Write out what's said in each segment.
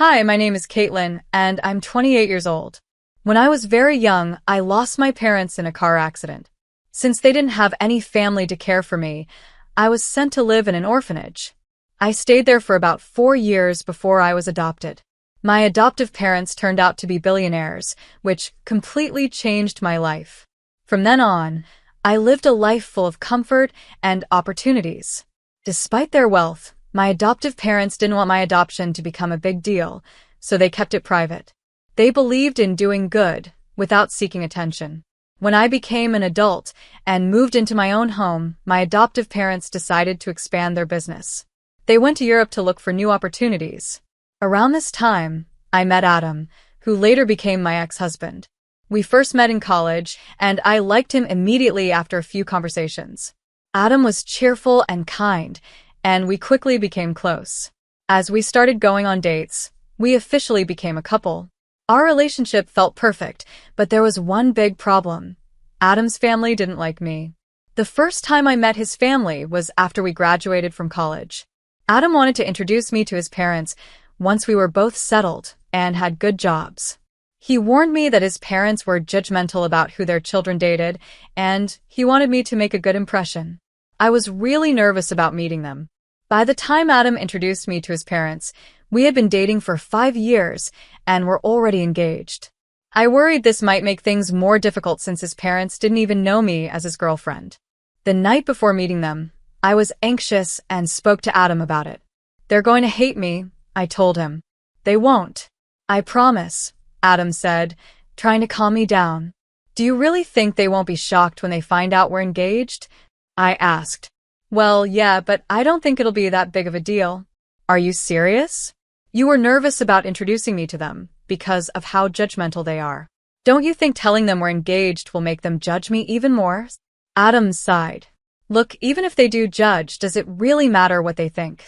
Hi, my name is Caitlin, and I'm 28 years old. When I was very young, I lost my parents in a car accident. Since they didn't have any family to care for me, I was sent to live in an orphanage. I stayed there for about 4 years before I was adopted. My adoptive parents turned out to be billionaires, which completely changed my life. From then on, I lived a life full of comfort and opportunities. Despite their wealth, my adoptive parents didn't want my adoption to become a big deal, so they kept it private. They believed in doing good without seeking attention. When I became an adult and moved into my own home, my adoptive parents decided to expand their business. They went to Europe to look for new opportunities. Around this time, I met Adam, who later became my ex-husband. We first met in college, and I liked him immediately after a few conversations. Adam was cheerful and kind, and we quickly became close. As we started going on dates, we officially became a couple. Our relationship felt perfect, but there was one big problem. Adam's family didn't like me. The first time I met his family was after we graduated from college. Adam wanted to introduce me to his parents once we were both settled and had good jobs. He warned me that his parents were judgmental about who their children dated, and he wanted me to make a good impression. I was really nervous about meeting them. By the time Adam introduced me to his parents, we had been dating for 5 years and were already engaged. I worried this might make things more difficult since his parents didn't even know me as his girlfriend. The night before meeting them, I was anxious and spoke to Adam about it. "They're going to hate me," I told him. "They won't. I promise," Adam said, trying to calm me down. "Do you really think they won't be shocked when they find out we're engaged?" I asked. "Well, yeah, but I don't think it'll be that big of a deal." "Are you serious? You were nervous about introducing me to them because of how judgmental they are. Don't you think telling them we're engaged will make them judge me even more?" Adam sighed. "Look, even if they do judge, does it really matter what they think?"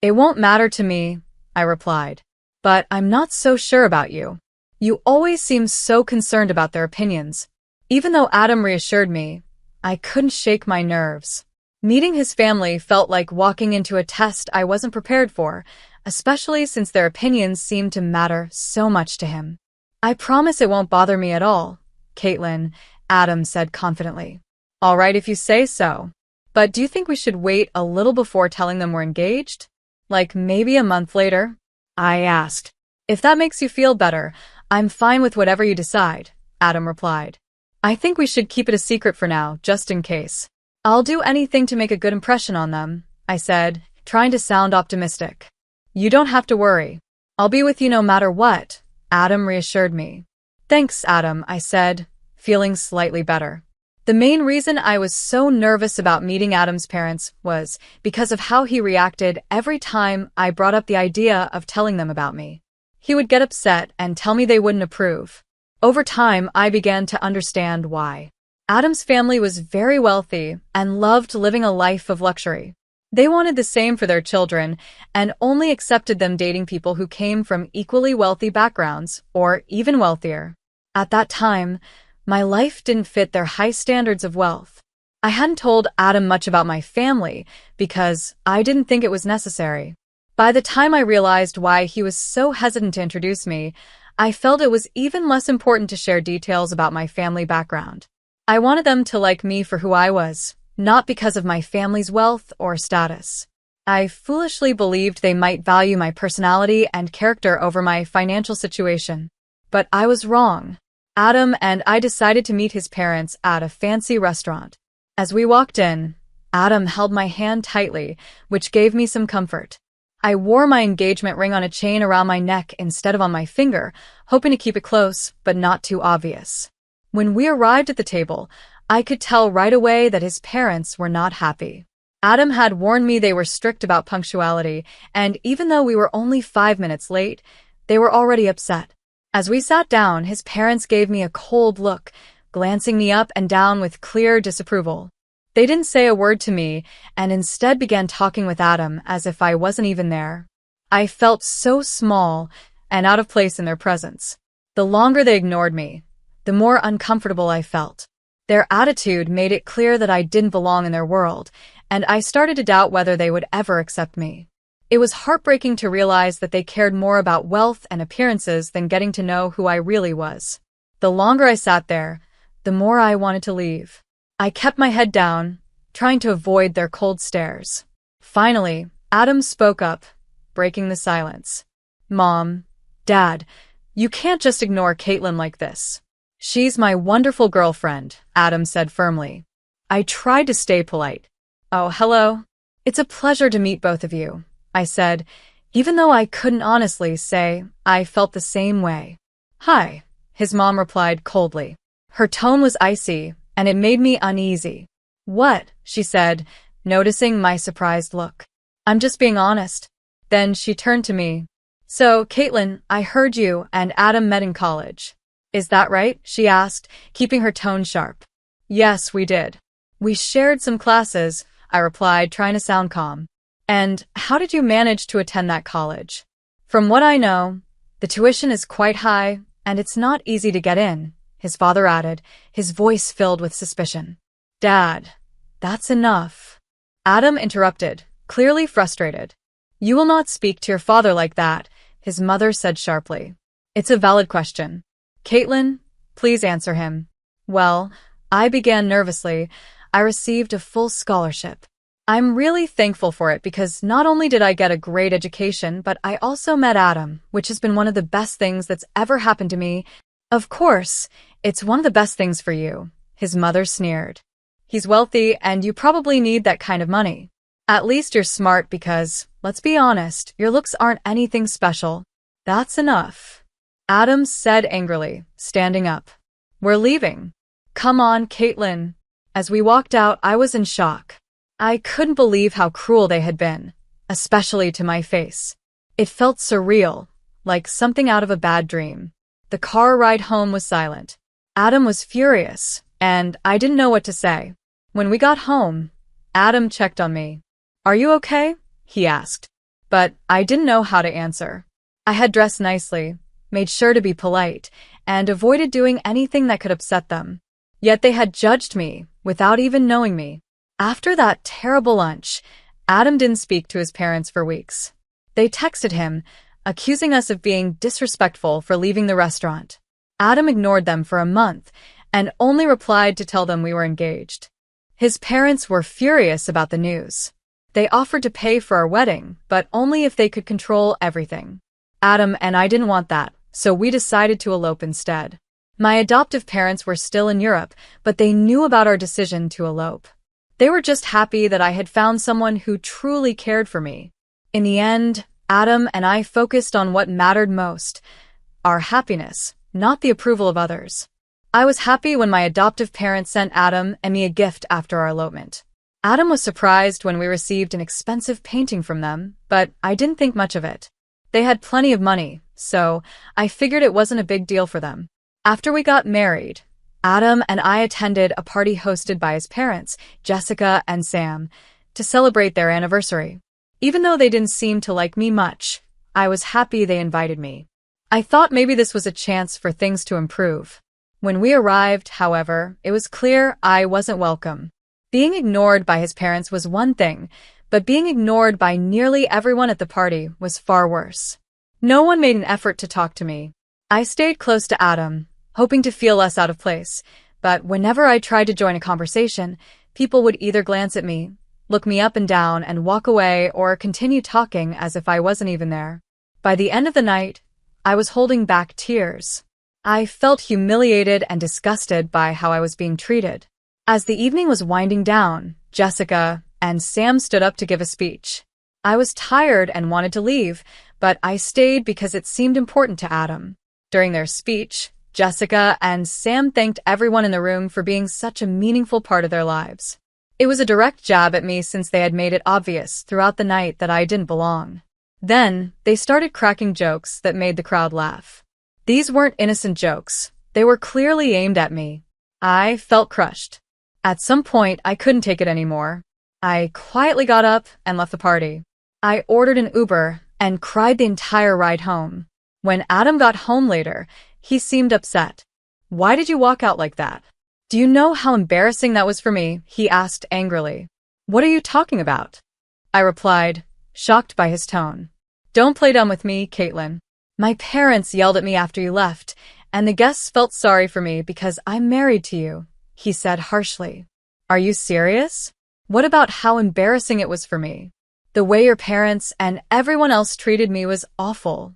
"It won't matter to me," I replied. "But I'm not so sure about you. You always seem so concerned about their opinions." Even though Adam reassured me, I couldn't shake my nerves. Meeting his family felt like walking into a test I wasn't prepared for, especially since their opinions seemed to matter so much to him. "I promise it won't bother me at all, Caitlin," Adam said confidently. "All right if you say so. But do you think we should wait a little before telling them we're engaged? Like maybe a month later?" I asked. "If that makes you feel better, I'm fine with whatever you decide," Adam replied. "I think we should keep it a secret for now, just in case." "I'll do anything to make a good impression on them," I said, trying to sound optimistic. "You don't have to worry. I'll be with you no matter what," Adam reassured me. "Thanks, Adam," I said, feeling slightly better. The main reason I was so nervous about meeting Adam's parents was because of how he reacted every time I brought up the idea of telling them about me. He would get upset and tell me they wouldn't approve. Over time, I began to understand why. Adam's family was very wealthy and loved living a life of luxury. They wanted the same for their children and only accepted them dating people who came from equally wealthy backgrounds or even wealthier. At that time, my life didn't fit their high standards of wealth. I hadn't told Adam much about my family because I didn't think it was necessary. By the time I realized why he was so hesitant to introduce me, I felt it was even less important to share details about my family background. I wanted them to like me for who I was, not because of my family's wealth or status. I foolishly believed they might value my personality and character over my financial situation. But I was wrong. Adam and I decided to meet his parents at a fancy restaurant. As we walked in, Adam held my hand tightly, which gave me some comfort. I wore my engagement ring on a chain around my neck instead of on my finger, hoping to keep it close, but not too obvious. When we arrived at the table, I could tell right away that his parents were not happy. Adam had warned me they were strict about punctuality, and even though we were only 5 minutes late, they were already upset. As we sat down, his parents gave me a cold look, glancing me up and down with clear disapproval. They didn't say a word to me, and instead began talking with Adam as if I wasn't even there. I felt so small and out of place in their presence. The longer they ignored me, the more uncomfortable I felt. Their attitude made it clear that I didn't belong in their world, and I started to doubt whether they would ever accept me. It was heartbreaking to realize that they cared more about wealth and appearances than getting to know who I really was. The longer I sat there, the more I wanted to leave. I kept my head down, trying to avoid their cold stares. Finally, Adam spoke up, breaking the silence. Mom, Dad, you can't just ignore Caitlin like this. She's my wonderful girlfriend, Adam said firmly. I tried to stay polite. Oh, hello. It's a pleasure to meet both of you, I said, even though I couldn't honestly say I felt the same way. Hi, his mom replied coldly. Her tone was icy, and it made me uneasy. What? She said, noticing my surprised look. I'm just being honest. Then she turned to me. So, Caitlin, I heard you and Adam met in college. Is that right? She asked, keeping her tone sharp. Yes, we did. We shared some classes, I replied, trying to sound calm. And how did you manage to attend that college? From what I know, the tuition is quite high, and it's not easy to get in, his father added, his voice filled with suspicion. Dad, that's enough. Adam interrupted, clearly frustrated. You will not speak to your father like that, his mother said sharply. It's a valid question. Caitlin, please answer him. Well, I began nervously. I received a full scholarship. I'm really thankful for it because not only did I get a great education, but I also met Adam, which has been one of the best things that's ever happened to me. Of course, it's one of the best things for you, his mother sneered. He's wealthy and you probably need that kind of money. At least you're smart because, let's be honest, your looks aren't anything special. That's enough. Adam said angrily, standing up. We're leaving. Come on, Caitlin. As we walked out, I was in shock. I couldn't believe how cruel they had been, especially to my face. It felt surreal, like something out of a bad dream. The car ride home was silent. Adam was furious, and I didn't know what to say. When we got home, Adam checked on me. Are you okay? He asked. But I didn't know how to answer. I had dressed nicely, made sure to be polite, and avoided doing anything that could upset them. Yet they had judged me, without even knowing me. After that terrible lunch, Adam didn't speak to his parents for weeks. They texted him, accusing us of being disrespectful for leaving the restaurant. Adam ignored them for a month, and only replied to tell them we were engaged. His parents were furious about the news. They offered to pay for our wedding, but only if they could control everything. Adam and I didn't want that, so we decided to elope instead. My adoptive parents were still in Europe, but they knew about our decision to elope. They were just happy that I had found someone who truly cared for me. In the end, Adam and I focused on what mattered most, our happiness, not the approval of others. I was happy when my adoptive parents sent Adam and me a gift after our elopement. Adam was surprised when we received an expensive painting from them, but I didn't think much of it. They had plenty of money, so I figured it wasn't a big deal for them. After we got married, Adam and I attended a party hosted by his parents, Jessica and Sam, to celebrate their anniversary. Even though they didn't seem to like me much, I was happy they invited me. I thought maybe this was a chance for things to improve. When we arrived, however, it was clear I wasn't welcome. Being ignored by his parents was one thing, but being ignored by nearly everyone at the party was far worse. No one made an effort to talk to me. I stayed close to Adam, hoping to feel less out of place, but whenever I tried to join a conversation, people would either glance at me, look me up and down, and walk away, or continue talking as if I wasn't even there. By the end of the night, I was holding back tears. I felt humiliated and disgusted by how I was being treated. As the evening was winding down, Jessica and Sam stood up to give a speech. I was tired and wanted to leave, but I stayed because it seemed important to Adam. During their speech, Jessica and Sam thanked everyone in the room for being such a meaningful part of their lives. It was a direct jab at me since they had made it obvious throughout the night that I didn't belong. Then, they started cracking jokes that made the crowd laugh. These weren't innocent jokes. They were clearly aimed at me. I felt crushed. At some point, I couldn't take it anymore. I quietly got up and left the party. I ordered an Uber and cried the entire ride home. When Adam got home later, he seemed upset. Why did you walk out like that? Do you know how embarrassing that was for me? He asked angrily. What are you talking about? I replied, shocked by his tone. Don't play dumb with me, Caitlin. My parents yelled at me after you left, and the guests felt sorry for me because I'm married to you, he said harshly. Are you serious? What about how embarrassing it was for me? The way your parents and everyone else treated me was awful.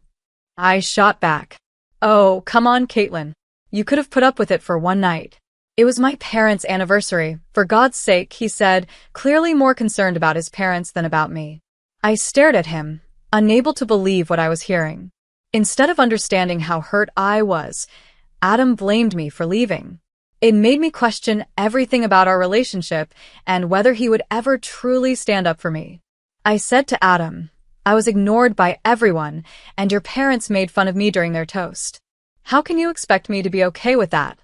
I shot back. Oh, come on, Caitlin. You could have put up with it for one night. It was my parents' anniversary. For God's sake, he said, clearly more concerned about his parents than about me. I stared at him, unable to believe what I was hearing. Instead of understanding how hurt I was, Adam blamed me for leaving. It made me question everything about our relationship and whether he would ever truly stand up for me. I said to Adam, I was ignored by everyone, and your parents made fun of me during their toast. How can you expect me to be okay with that?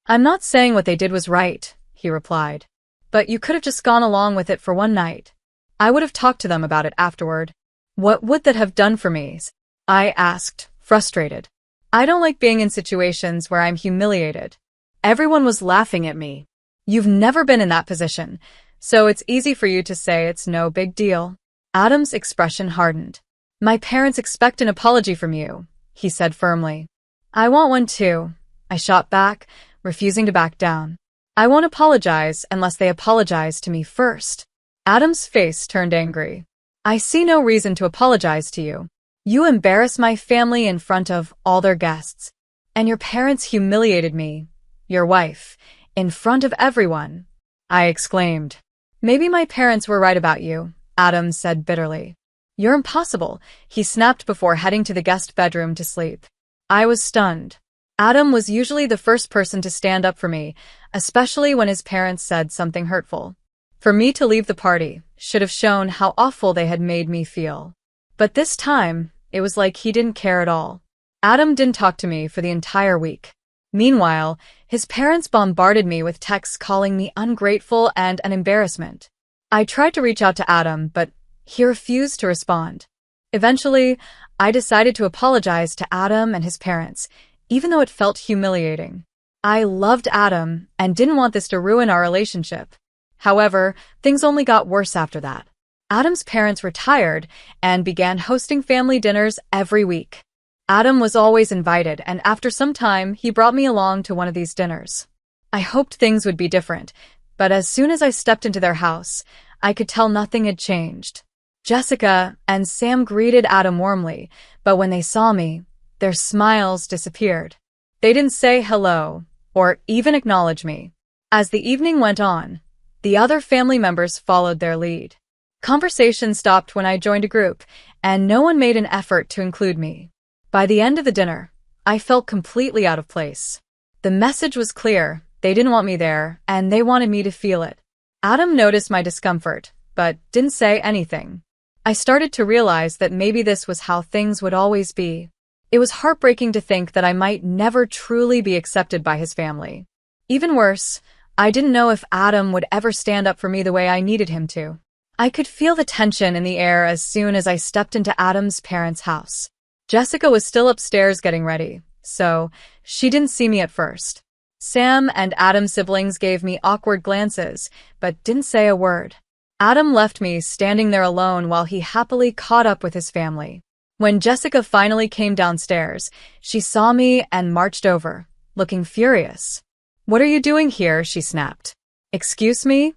I'm not saying what they did was right, he replied. But you could have just gone along with it for one night. I would have talked to them about it afterward. What would that have done for me? I asked, frustrated. I don't like being in situations where I'm humiliated. Everyone was laughing at me. You've never been in that position, so it's easy for you to say it's no big deal. Adam's expression hardened. My parents expect an apology from you, he said firmly. I want one too, I shot back, refusing to back down. I won't apologize unless they apologize to me first. Adam's face turned angry. I see no reason to apologize to you. You embarrassed my family in front of all their guests, and your parents humiliated me, your wife, in front of everyone. I exclaimed. Maybe my parents were right about you, Adam said bitterly. You're impossible, he snapped before heading to the guest bedroom to sleep. I was stunned. Adam was usually the first person to stand up for me, especially when his parents said something hurtful. For me to leave the party should have shown how awful they had made me feel. But this time, it was like he didn't care at all. Adam didn't talk to me for the entire week. Meanwhile, his parents bombarded me with texts calling me ungrateful and an embarrassment. I tried to reach out to Adam, but he refused to respond. Eventually, I decided to apologize to Adam and his parents, even though it felt humiliating. I loved Adam and didn't want this to ruin our relationship. However, things only got worse after that. Adam's parents retired and began hosting family dinners every week. Adam was always invited, and after some time, he brought me along to one of these dinners. I hoped things would be different, but as soon as I stepped into their house, I could tell nothing had changed. Jessica and Sam greeted Adam warmly, but when they saw me, their smiles disappeared. They didn't say hello or even acknowledge me. As the evening went on, the other family members followed their lead. Conversation stopped when I joined a group, and no one made an effort to include me. By the end of the dinner, I felt completely out of place. The message was clear. They didn't want me there, and they wanted me to feel it. Adam noticed my discomfort, but didn't say anything. I started to realize that maybe this was how things would always be. It was heartbreaking to think that I might never truly be accepted by his family. Even worse, I didn't know if Adam would ever stand up for me the way I needed him to. I could feel the tension in the air as soon as I stepped into Adam's parents' house. Jessica was still upstairs getting ready, so she didn't see me at first. Sam and Adam's siblings gave me awkward glances, but didn't say a word. Adam left me standing there alone while he happily caught up with his family. When Jessica finally came downstairs, she saw me and marched over, looking furious. "What are you doing here?" she snapped. "Excuse me?"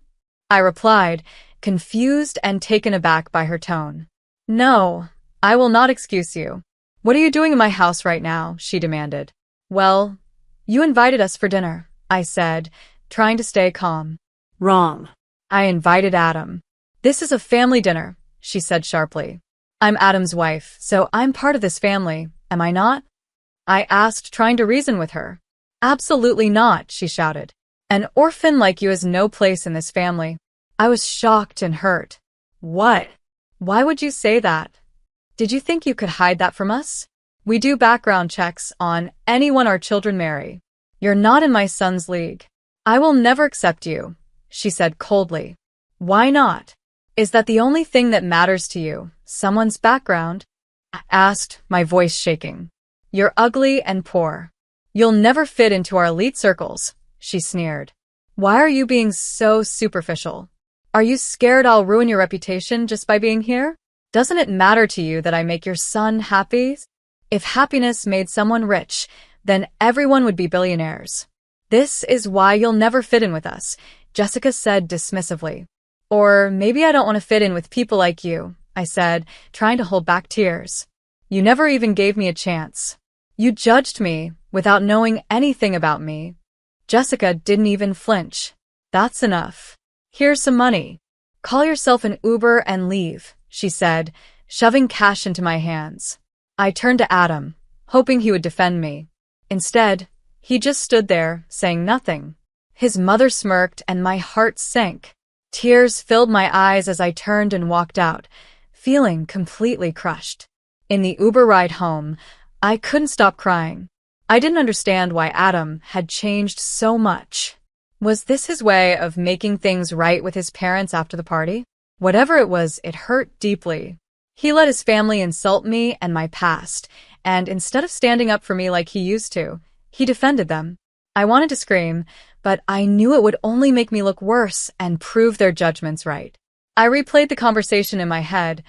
I replied, confused and taken aback by her tone. "No, I will not excuse you. What are you doing in my house right now?" she demanded. "Well, you invited us for dinner," I said, trying to stay calm. "Wrong. I invited Adam. "This is a family dinner," she said sharply. "I'm Adam's wife, so I'm part of this family, am I not?" I asked, trying to reason with her. "Absolutely not," she shouted. "An orphan like you has no place in this family." I was shocked and hurt. "What? Why would you say that? Did you think you could hide that from us? We do background checks on anyone our children marry. You're not in my son's league. I will never accept you," she said coldly. "Why not? Is that the only thing that matters to you, someone's background?" I asked, my voice shaking. "You're ugly and poor. You'll never fit into our elite circles," she sneered. "Why are you being so superficial? Are you scared I'll ruin your reputation just by being here?" Doesn't it matter to you that I make your son happy? If happiness made someone rich, then everyone would be billionaires. This is why you'll never fit in with us, Jessica said dismissively. Or maybe I don't want to fit in with people like you, I said, trying to hold back tears. You never even gave me a chance. You judged me without knowing anything about me. Jessica didn't even flinch. That's enough. Here's some money. Call yourself an Uber and leave, she said, shoving cash into my hands. I turned to Adam, hoping he would defend me. Instead, he just stood there, saying nothing. His mother smirked and my heart sank. Tears filled my eyes as I turned and walked out, feeling completely crushed. In the Uber ride home, I couldn't stop crying. I didn't understand why Adam had changed so much. Was this his way of making things right with his parents after the party? Whatever it was, it hurt deeply. He let his family insult me and my past, and instead of standing up for me like he used to, he defended them. I wanted to scream, but I knew it would only make me look worse and prove their judgments right. I replayed the conversation in my head,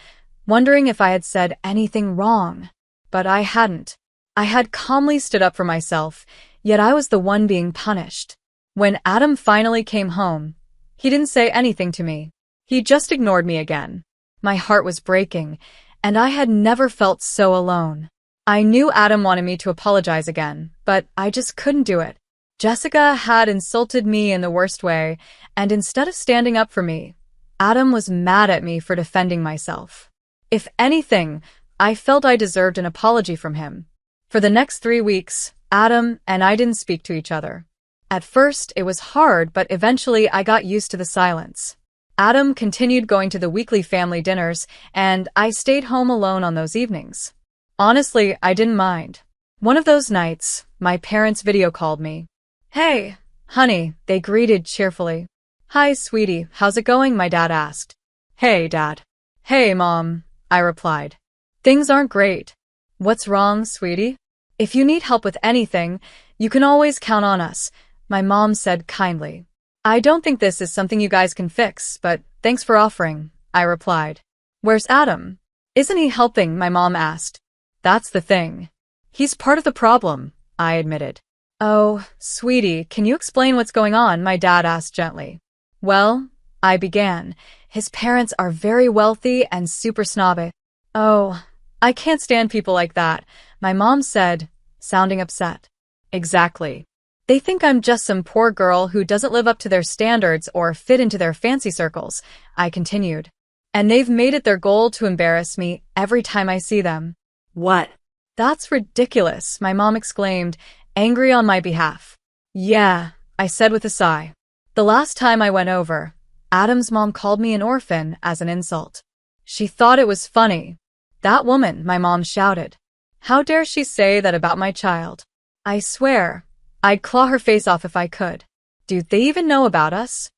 wondering if I had said anything wrong. But I hadn't. I had calmly stood up for myself, yet I was the one being punished. When Adam finally came home, he didn't say anything to me. He just ignored me again. My heart was breaking, and I had never felt so alone. I knew Adam wanted me to apologize again, but I just couldn't do it. Jessica had insulted me in the worst way, and instead of standing up for me, Adam was mad at me for defending myself. If anything, I felt I deserved an apology from him. For the next 3 weeks, Adam and I didn't speak to each other. At first, it was hard, but eventually I got used to the silence. Adam continued going to the weekly family dinners, and I stayed home alone on those evenings. Honestly, I didn't mind. One of those nights, my parents video called me. Hey, honey, they greeted cheerfully. Hi, sweetie, how's it going? My dad asked. Hey, Dad. Hey, Mom, I replied. Things aren't great. What's wrong, sweetie? If you need help with anything, you can always count on us, my mom said kindly. I don't think this is something you guys can fix, but thanks for offering, I replied. Where's Adam? Isn't he helping? My mom asked. That's the thing. He's part of the problem, I admitted. Oh, sweetie, can you explain what's going on? My dad asked gently. Well, I began. His parents are very wealthy and super snobby. Oh, I can't stand people like that, my mom said, sounding upset. Exactly. They think I'm just some poor girl who doesn't live up to their standards or fit into their fancy circles, I continued. And they've made it their goal to embarrass me every time I see them. What? That's ridiculous, my mom exclaimed, angry on my behalf. Yeah, I said with a sigh. The last time I went over, Adam's mom called me an orphan as an insult. She thought it was funny. That woman, my mom shouted. How dare she say that about my child? I swear, I'd claw her face off if I could. Do they even know about us?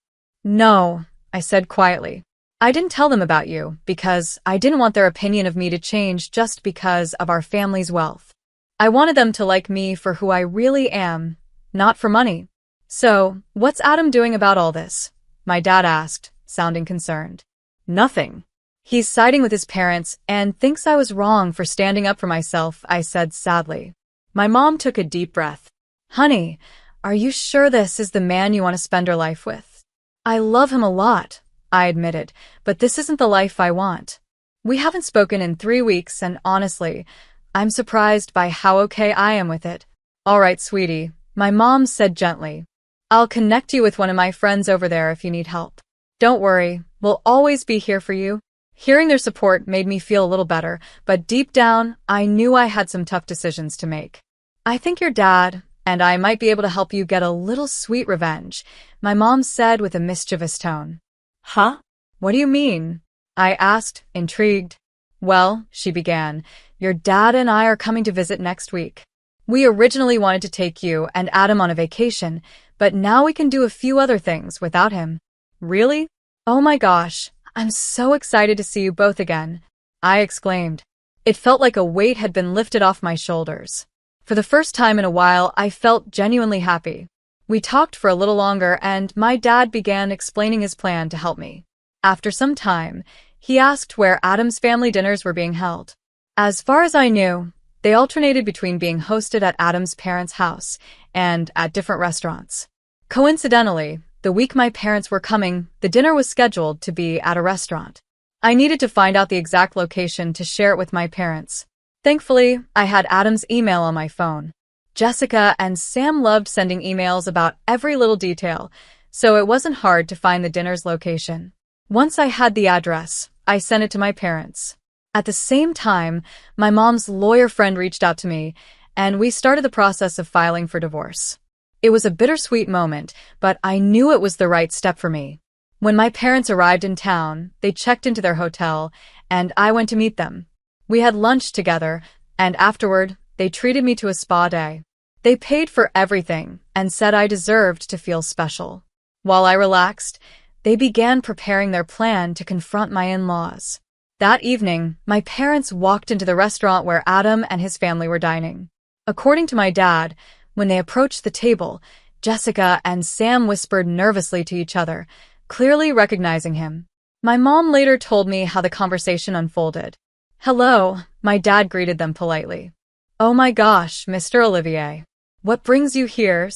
No, I said quietly. I didn't tell them about you because I didn't want their opinion of me to change just because of our family's wealth. I wanted them to like me for who I really am, not for money. So, what's Adam doing about all this? My dad asked, sounding concerned. Nothing. He's siding with his parents and thinks I was wrong for standing up for myself, I said sadly. My mom took a deep breath. Honey, are you sure this is the man you want to spend your life with? I love him a lot, I admitted, but this isn't the life I want. We haven't spoken in 3 weeks and honestly, I'm surprised by how okay I am with it. All right, sweetie, my mom said gently. I'll connect you with one of my friends over there if you need help. Don't worry, we'll always be here for you. Hearing their support made me feel a little better, but deep down, I knew I had some tough decisions to make. I think your dad and I might be able to help you get a little sweet revenge, my mom said with a mischievous tone. Huh? What do you mean? I asked, intrigued. Well, she began, your dad and I are coming to visit next week. We originally wanted to take you and Adam on a vacation, but now we can do a few other things without him. Really? Oh my gosh, I'm so excited to see you both again, I exclaimed. It felt like a weight had been lifted off my shoulders. For the first time in a while, I felt genuinely happy. We talked for a little longer and my dad began explaining his plan to help me. After some time, He asked where Adam's family dinners were being held. As far as I knew, they alternated between being hosted at Adam's parents' house and at different restaurants. Coincidentally, the week my parents were coming, the dinner was scheduled to be at a restaurant. I needed to find out the exact location to share it with my parents. Thankfully, I had Adam's email on my phone. Jessica and Sam loved sending emails about every little detail, so it wasn't hard to find the dinner's location. Once I had the address, I sent it to my parents. At the same time, my mom's lawyer friend reached out to me, and we started the process of filing for divorce. It was a bittersweet moment, but I knew it was the right step for me. When my parents arrived in town, they checked into their hotel, and I went to meet them. We had lunch together, and afterward, they treated me to a spa day. They paid for everything and said I deserved to feel special. While I relaxed, they began preparing their plan to confront my in-laws. That evening, my parents walked into the restaurant where Adam and his family were dining. According to my dad, when they approached the table, Jessica and Sam whispered nervously to each other, clearly recognizing him. My mom later told me how the conversation unfolded. "Hello," my dad greeted them politely. "Oh my gosh, Mr. Olivier. What brings you here?"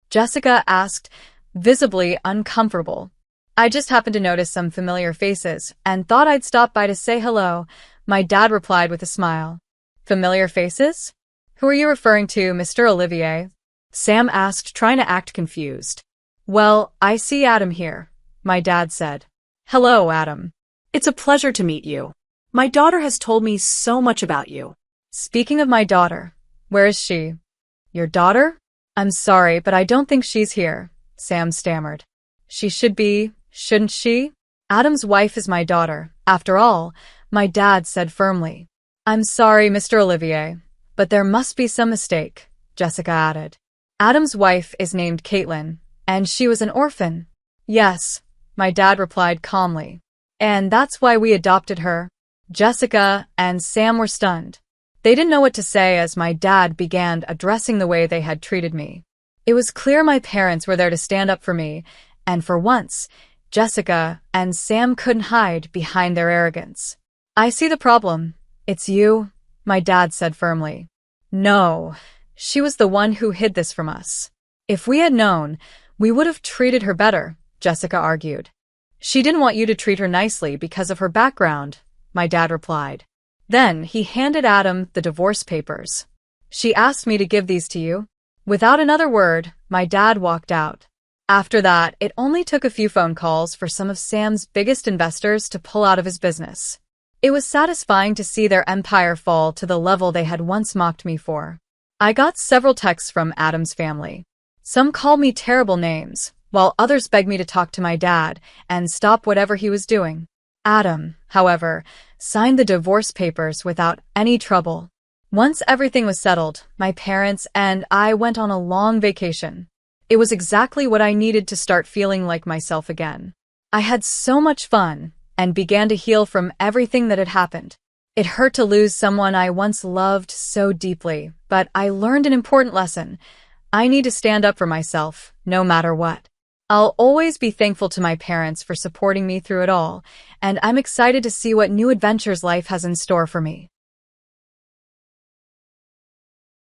Jessica asked, visibly uncomfortable. "I just happened to notice some familiar faces and thought I'd stop by to say hello," my dad replied with a smile. "Familiar faces? Who are you referring to, Mr. Olivier?" Sam asked, trying to act confused. "Well, I see Adam here," my dad said. "Hello, Adam. It's a pleasure to meet you. My daughter has told me so much about you." "Speaking of my daughter, where is she?" "Your daughter? I'm sorry, but I don't think she's here," Sam stammered. "She should be, shouldn't she? Adam's wife is my daughter, after all," my dad said firmly. "I'm sorry, Mr. Olivier, but there must be some mistake," Jessica added. "Adam's wife is named Caitlin, and she was an orphan." "Yes," my dad replied calmly. "And that's why we adopted her." Jessica and Sam were stunned. They didn't know what to say as my dad began addressing the way they had treated me. It was clear my parents were there to stand up for me, and for once, Jessica and Sam couldn't hide behind their arrogance. "I see the problem. It's you," my dad said firmly. "No, she was the one who hid this from us. If we had known, we would have treated her better," Jessica argued. "She didn't want you to treat her nicely because of her background," my dad replied. Then he handed Adam the divorce papers. "She asked me to give these to you." Without another word, my dad walked out. After that, it only took a few phone calls for some of Sam's biggest investors to pull out of his business. It was satisfying to see their empire fall to the level they had once mocked me for. I got several texts from Adam's family. Some called me terrible names, while others begged me to talk to my dad and stop whatever he was doing. Adam, however, signed the divorce papers without any trouble. Once everything was settled, my parents and I went on a long vacation. It was exactly what I needed to start feeling like myself again. I had so much fun and began to heal from everything that had happened. It hurt to lose someone I once loved so deeply, but I learned an important lesson. I need to stand up for myself, no matter what. I'll always be thankful to my parents for supporting me through it all, and I'm excited to see what new adventures life has in store for me.